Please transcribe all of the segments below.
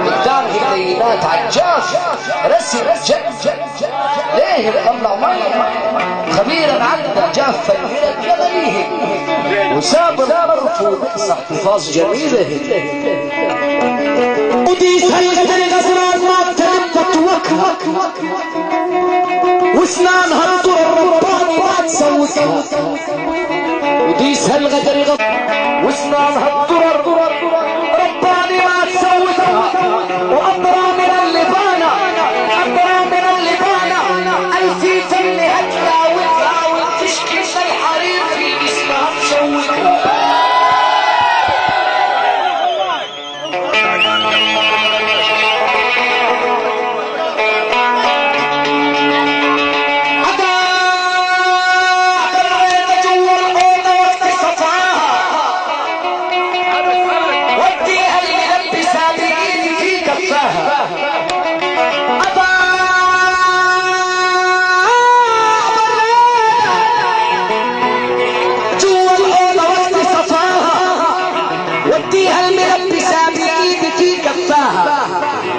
قدام الليلات عجاف رسم ليه طلع ميه خبيرا عنده جاف فيهلك يغليه وساب المرفوض احتفاظ جميله ودي سلقت الغزران ما تلبت وكها واسنانها الطر الرباني ما تسوسها ودي سلقت الغزران واسنانها الطر رباني ما تسوسها وأبرى من اللبانة أبرى من اللبانة أيتي تملي هتلاوتها وتشكي الحرير في جسمها تسوسها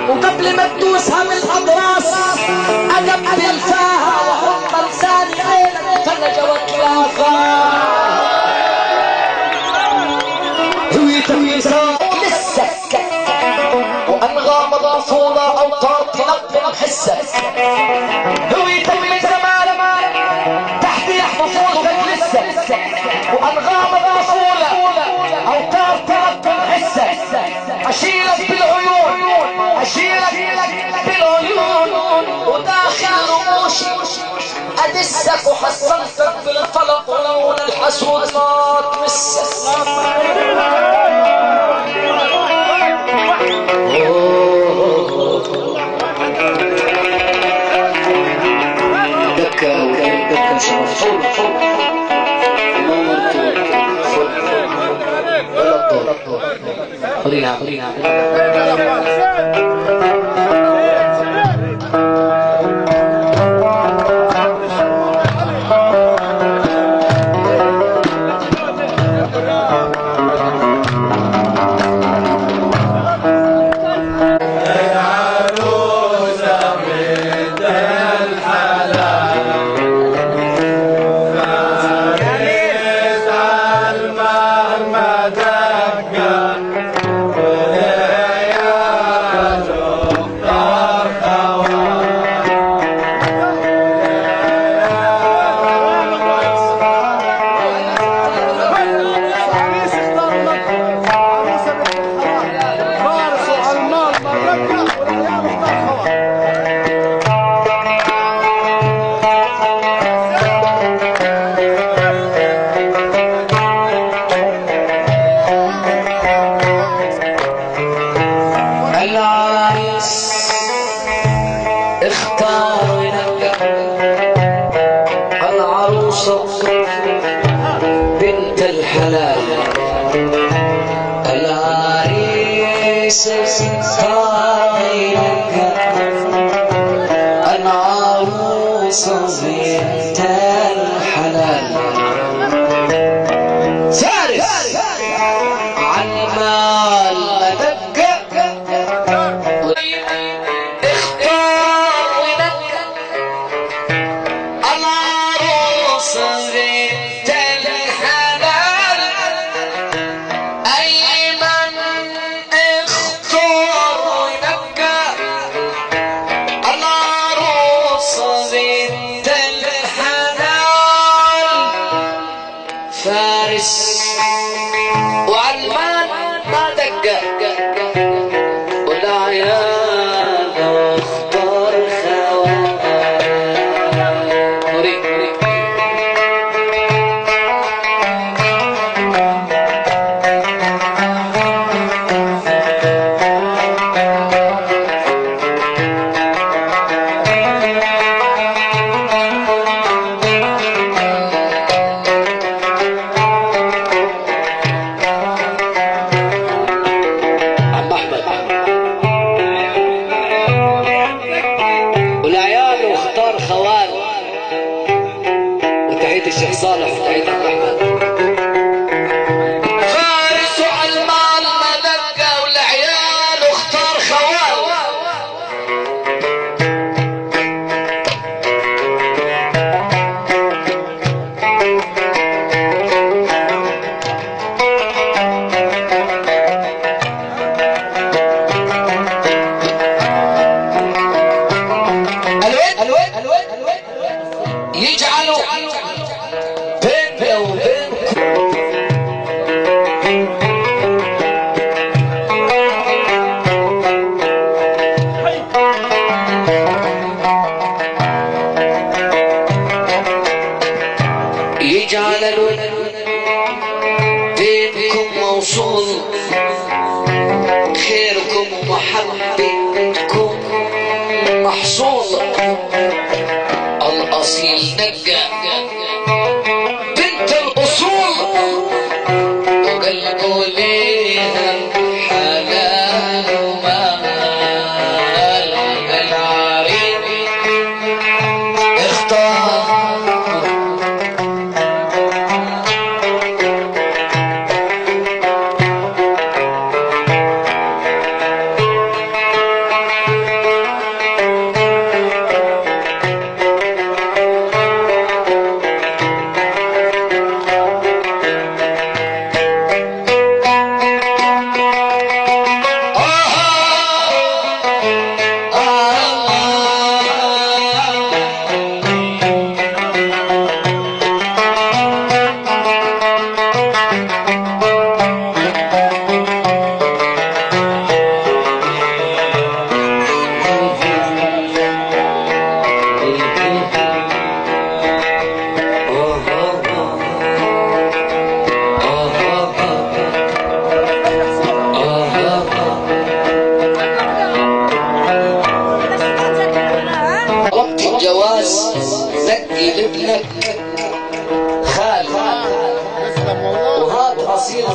وقبل ما تدوسها من الاضراس اقبل فاها وحط لساني عينك ثلج وكلافها هويتك لسه وانغام الطفوله اوتار تنقم حسك هويتك من زمان تحت طفولتك لسه وانغام الطفوله اوتار تنقم حسك اشيلك بالعيون اشيلك بالعيون وداخل رموشي ادسك وحصلتك بالفلق ولون الحسود ما تمسك دكة شرف خلينا بنت الحلال العريس اختارك العروس بنت الحلال فارس عن مال مدق اختار ونك العروس بنت الحلال أيمن اختار ونك العروس بنت محبتكم محصول الأصيل نجا بنت الأصول وقلبه ليها حلال ومال العريق اختار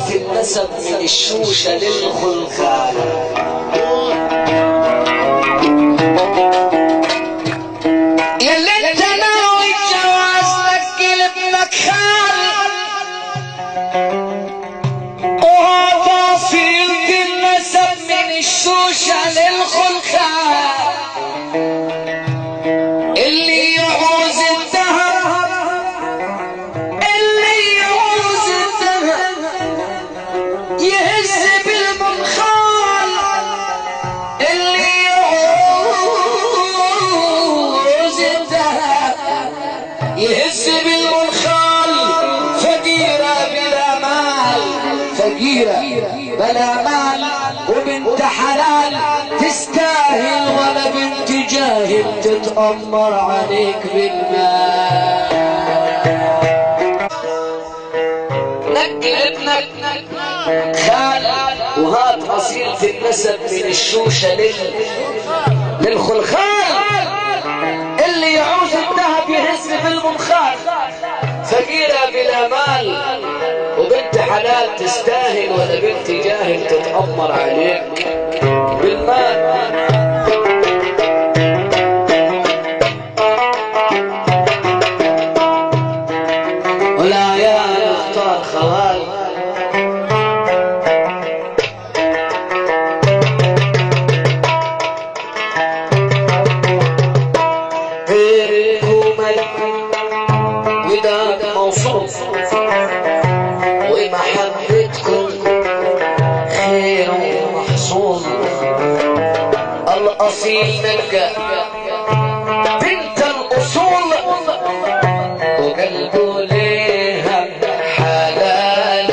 في النسب من الشوشة للخلخال يلي انت ناوي الجواز لك لابنك خال وهذا في النسب من الشوشة للخلخال اللي يعوز الذهب يهز بالمنخال اللي يعوز الذهب يهز بالمنخال فقيرة بلا مال فقيرة بلا مال وبنت حلال تستاهل ولا بنت جاهل تتأمر عليك بالمال نقل ابنك خال وهات أصيل في النسب من الشوشة للخلخال اللي يعوز الذهب يهز في المنخال فقيرة بلا مال وبنت حلال تستاهل ولا بنت جاهل تتأمر عليك بالمال ولا يا اختار خوال وداد موصوف ومحبتكم خير ومحصول الأصيل نلقى بنت الأصول وقلبه ليها حلال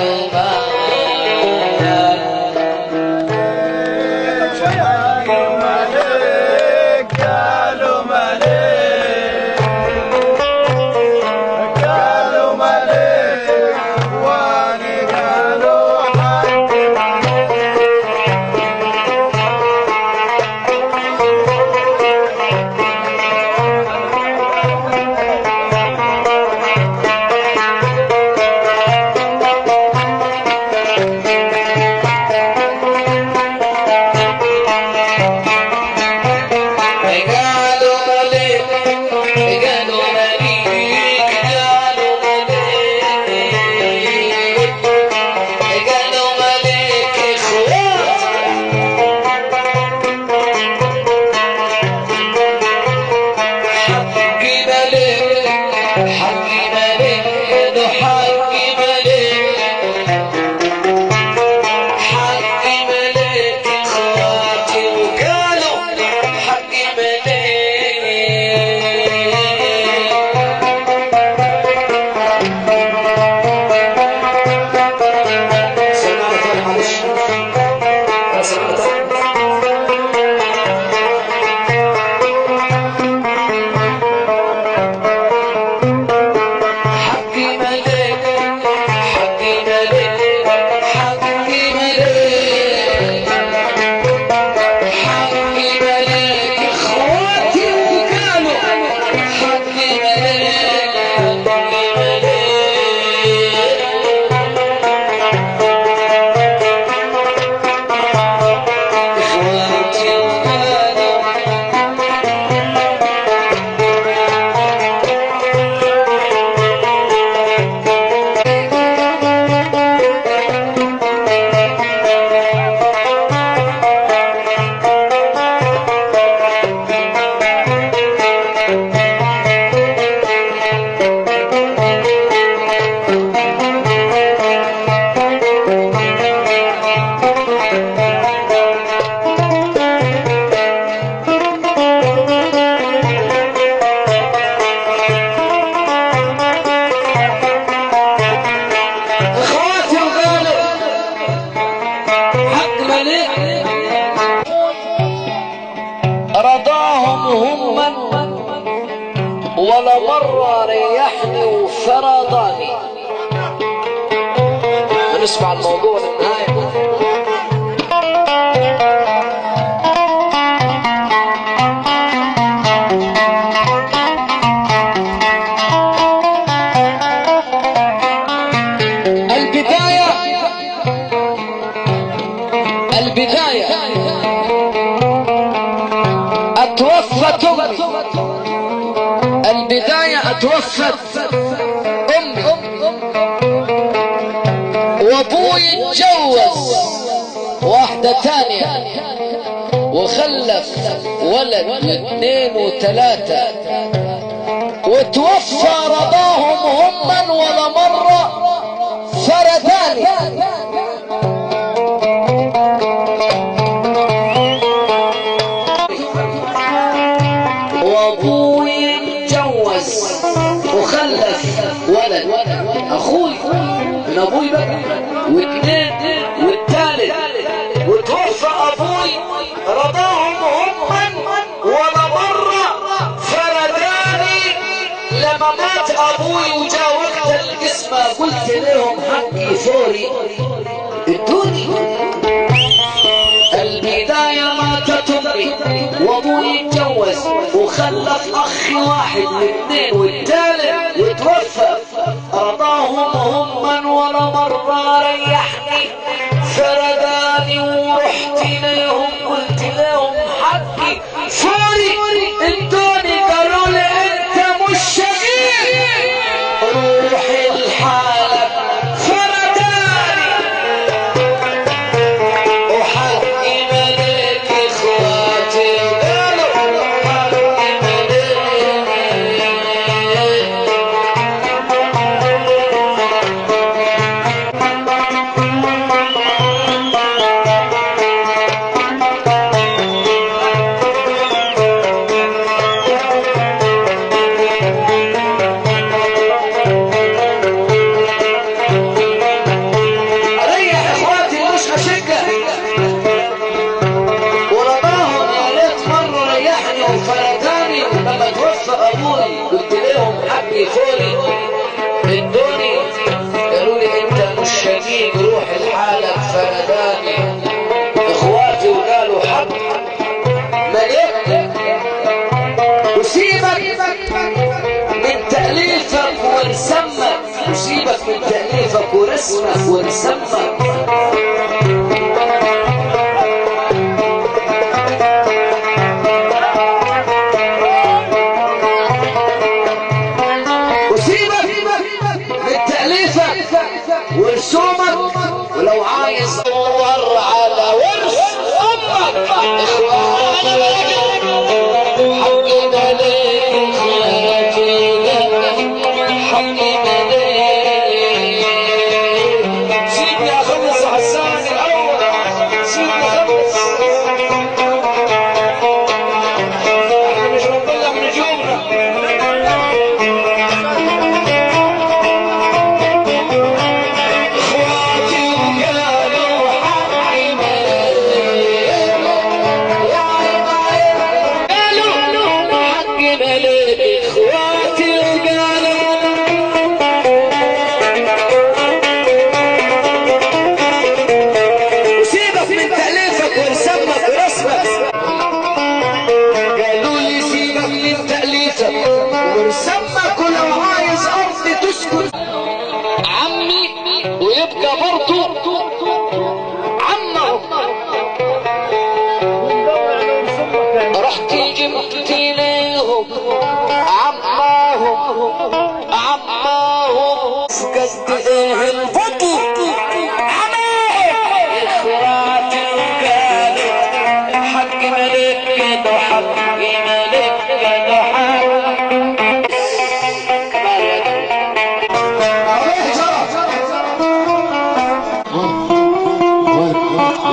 هنسمع الموضوع للنهاية. البداية اتوفت امي، البداية اتوفت امي، وابوي اتجوز واحدة تانية وخلف ولد واثنين وثلاثة، وتوفى رضاهم هما ولا مرة فرداني. وابوي اتجوز وخلف ولد، اخوي من ابوي بقى، واثنين والثالث، وتوفى ابوي رضاهم هما ولا مرة فرداني. لما مات ابوي وجا وقت القسمة قلت لهم حقي فوري ادوني. البداية ماتت امي وابوي اتجوز وخلف اخي واحد واثنين والثالث وتوفى رضاهم هما ولا مرة ريحني فرداني. ورحت لهم قلت لهم حقي فوري ادوني. قالوا لي انت مش شقيق روحي لحالك فرداني. وحقي ملك اخواتي قالوا حقي ملك. اريح اخواتي مش هشقة ورضاهم. يا ريت مرة ريحني وفرداني. لما توفى ابوي قلت لهم حقي فوري ادوني. قالوا لي انت مش شقيق روح لحالك فرداني. اخواتي وقالوا حق ملك. وسيبك من تأليفك ورسمك، وسيبك من تأليفك ورسمك ورسمك. وسيبك من تأليفك ورسومك. ولو عايز دور على ورث امك اخوانك حقي ملك حقي ملك. سيبني اخلص حسان الاول، سيبني اخلص. احنا مش بنطلع نجومنا. اخواتي وقالوا حقي ملك، قالوا حقي ملك. اخواتي وقالوا وسيبك من تأليفك ورسمك ورسمك. قالوا لي سيبك من تأليفك ورسمك، ولو عايز ارضي تسكن عمي ويبقى برضو عمه. رحت جبت ليهم عماهم قد ايه الفضل عماهم. اخواتي وقالوا حق ملك كده حق ملك كده حق.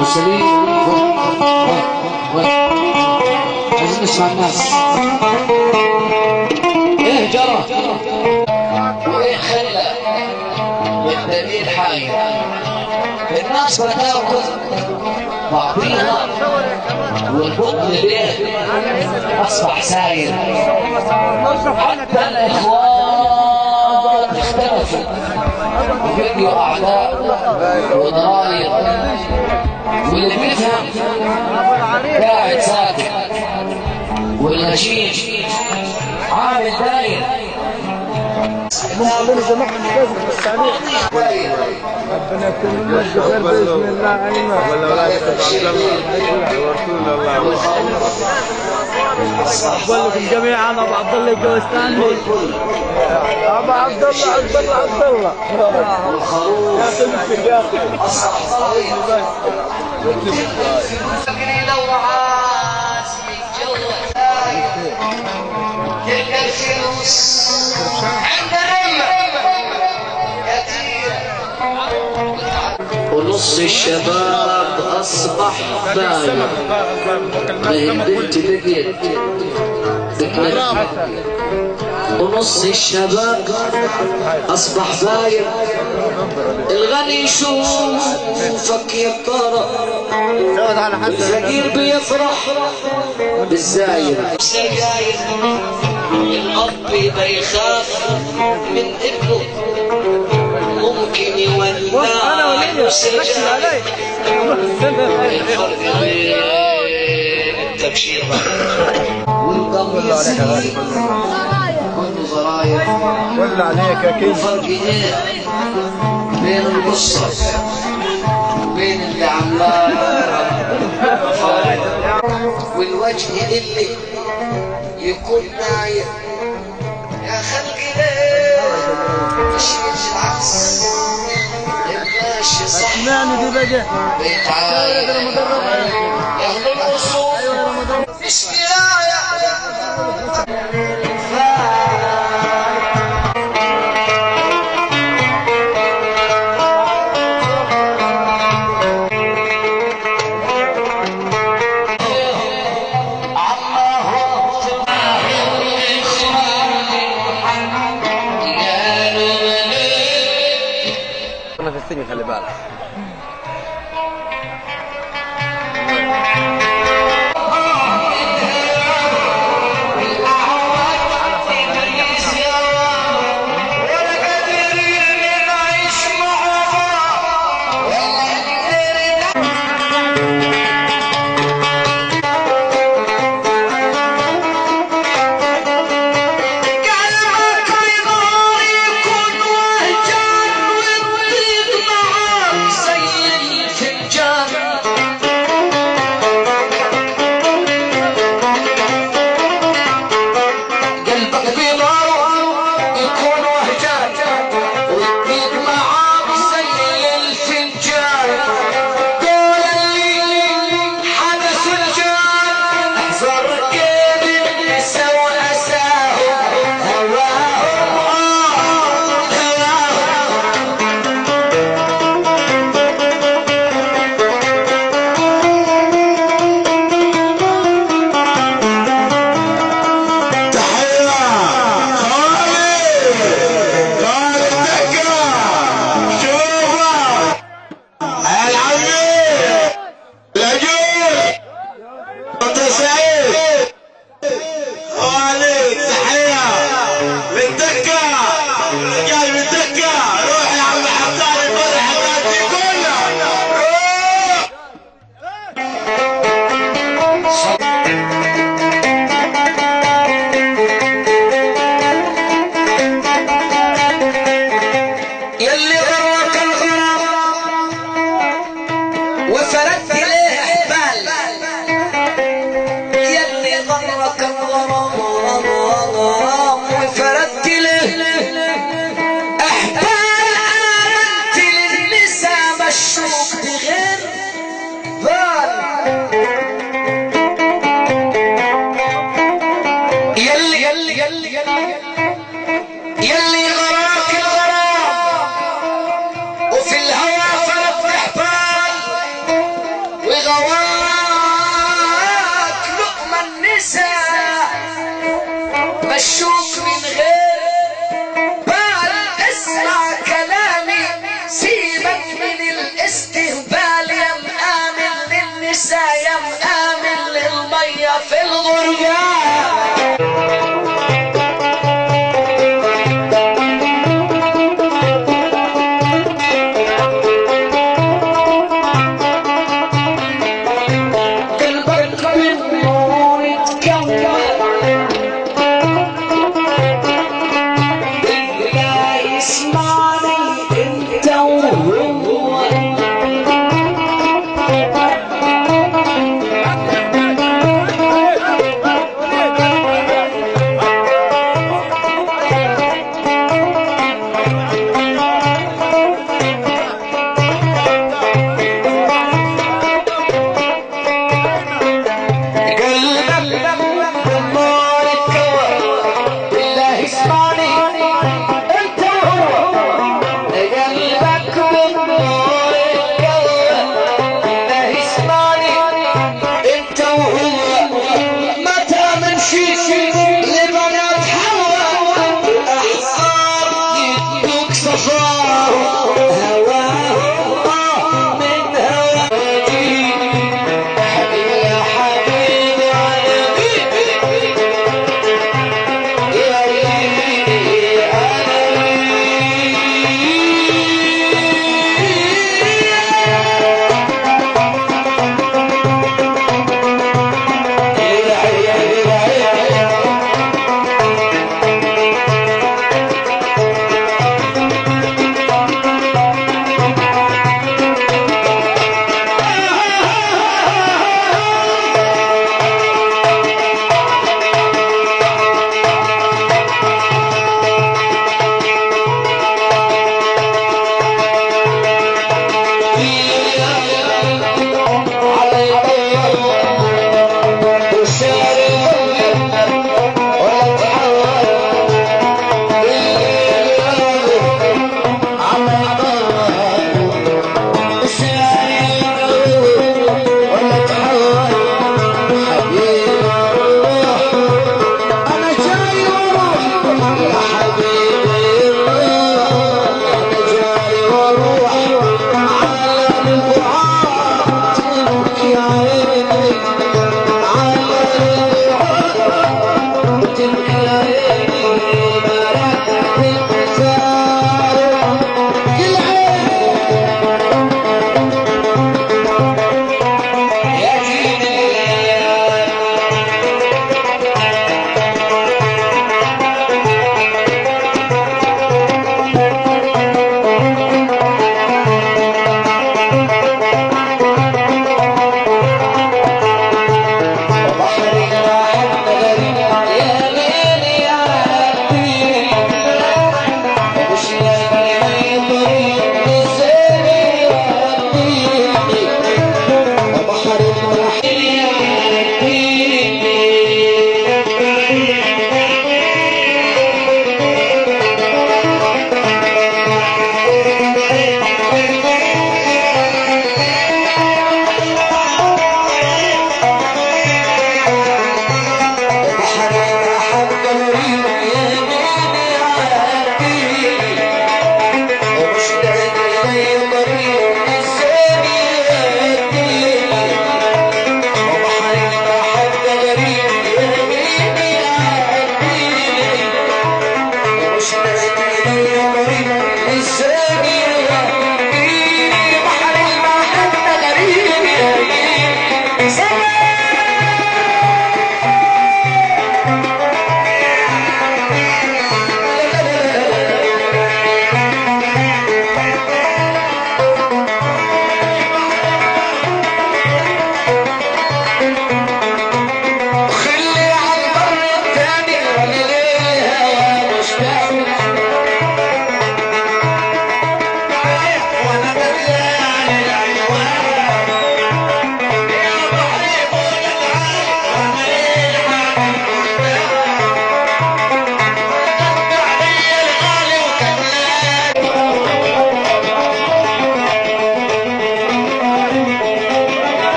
وسليم عايزين نسمع الناس. ايه جرى وايه خلى الدليل حي الناس بتاكل بعضيها والبطن ليه اصبح ساير. حتى الاخوان اختلفوا فيديو أعداء وضراير، واللي بيفهم قاعد ساكت، والغشيش عامل داير. ربنا يجمعنا لازم بالتعليق. ربنا يكون مجد خير باذن الله. ايمن ولا ولادك عبد الله ورسول الله. اقول لكم جميعا ابو عبد الله الجوستاني. ابو عبد الله عبد الله عبد الله. يا سلمك يا اخي. لو رعاس يتجوز تلقى الفلوس ونص الشباب اصبح باين. ما هي البنت بقيت تكمل، ونص الشباب اصبح باين. الغني يشوفك يطرق، الفقير بيفرح بالزايد. الاب يبقى يخاف من ابنه، ممكن يولع سجاير. الفرق بين التبشير والقميص كله زراير. ولا عليك اكيد. الفرق ايه بين القصه وبين اللي عمال والوجه اللي يكون نايم. يا خلقي ليه مشيت العكس؟ ماشي صح اسمعني دي بقى بيتعايد ياخذ الاصول مش كفايه. في السجن خلي بالك. يلي غراك الغرام وفي الهوى فلفتح بال وغواك لقمة النساء مشوك من غير بال. اسمع كلامي سيبك من الاستهبال يا مآمن للنساء يا مآمن للمية في الغربال.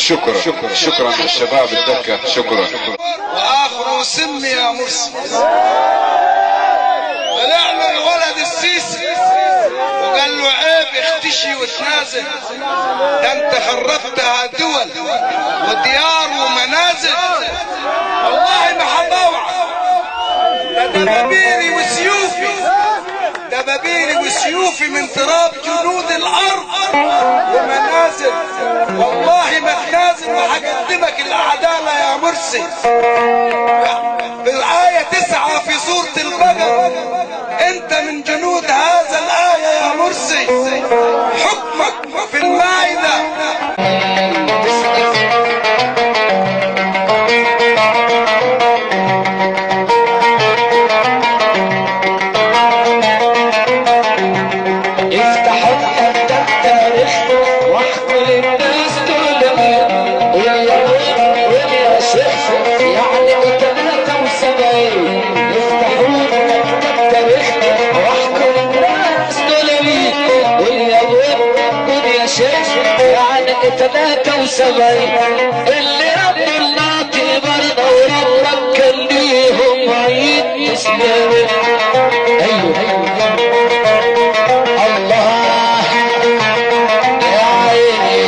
شكرا للشباب الدكة. شكرا. واخره سمي يا مرسي. طلع له الولد السيسي وقال له عيب اختشي وتنازل، ده انت خربتها دول وديار ومنازل. والله ما حطوعك، ده دبابيري وسيوفي، دبابيري وسيوفي من تراب جنود الارض ومنازل. والله ما تنازل وحقدمك العدالة يا مرسي. بالآية 9 في سورة البقرة انت من جنود هذا الآية يا مرسي. حكمك في المائدة. اللي رب الناطي برضه وربك كان ليهم عيد تسلم. ايوه الله يا عيني.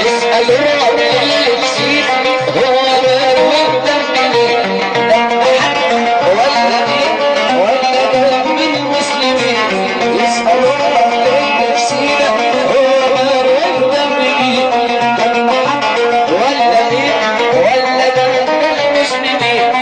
اسألوا اللي يكسيك هو ماله الدم ولا دين ولا دم المسلمين. اسألوا ولا دين ولا دم المسلمين.